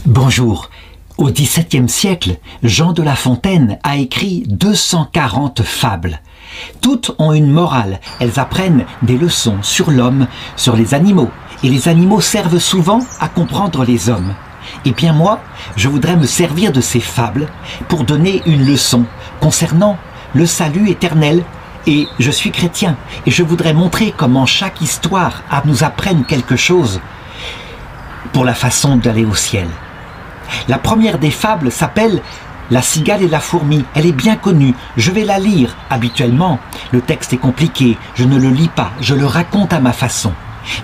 Bonjour. Au XVIIe siècle, Jean de La Fontaine a écrit 240 fables. Toutes ont une morale, elles apprennent des leçons sur l'homme, sur les animaux, et les animaux servent souvent à comprendre les hommes. Et bien moi, je voudrais me servir de ces fables pour donner une leçon concernant le salut éternel. Et je suis chrétien, et je voudrais montrer comment chaque histoire nous apprenne quelque chose pour la façon d'aller au ciel. La première des fables s'appelle « La cigale et la fourmi ». Elle est bien connue, je vais la lire. Habituellement, le texte est compliqué, je ne le lis pas, je le raconte à ma façon.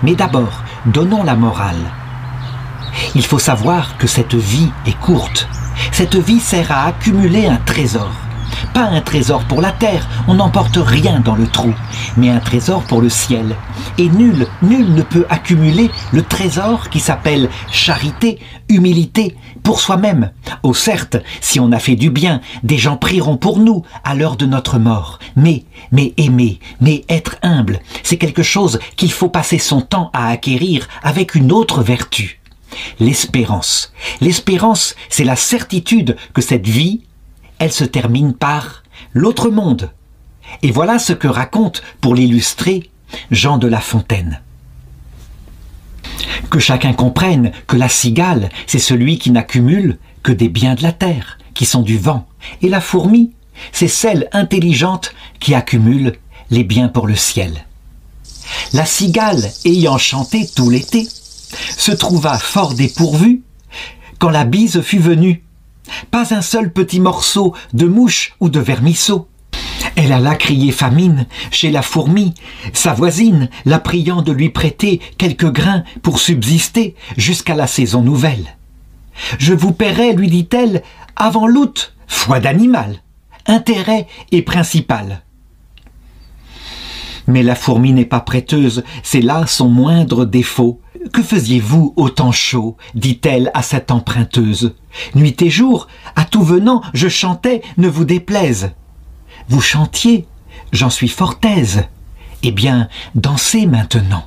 Mais d'abord, donnons la morale. Il faut savoir que cette vie est courte. Cette vie sert à accumuler un trésor. Pas un trésor pour la terre, on n'emporte rien dans le trou, mais un trésor pour le ciel. Et nul ne peut accumuler le trésor qui s'appelle charité, humilité, pour soi-même. Oh certes, si on a fait du bien, des gens prieront pour nous à l'heure de notre mort. Mais aimer, mais être humble, c'est quelque chose qu'il faut passer son temps à acquérir avec une autre vertu. L'espérance. L'espérance, c'est la certitude que cette vie, elle se termine par l'autre monde. Et voilà ce que raconte, pour l'illustrer, Jean de La Fontaine. Que chacun comprenne que la cigale, c'est celui qui n'accumule que des biens de la terre, qui sont du vent. Et la fourmi, c'est celle intelligente qui accumule les biens pour le ciel. La cigale, ayant chanté tout l'été, se trouva fort dépourvue quand la bise fut venue. Pas un seul petit morceau de mouche ou de vermisseau. Elle alla crier famine chez la fourmi, sa voisine, la priant de lui prêter quelques grains pour subsister jusqu'à la saison nouvelle. « Je vous paierai, lui dit-elle, avant l'août, foi d'animal, intérêt et principal. » Mais la fourmi n'est pas prêteuse, c'est là son moindre défaut. « Que faisiez-vous au temps chaud ?» dit-elle à cette emprunteuse. « Nuit et jour, à tout venant, je chantais, ne vous déplaise. »« Vous chantiez, j'en suis fort aise. Eh bien, dansez maintenant. »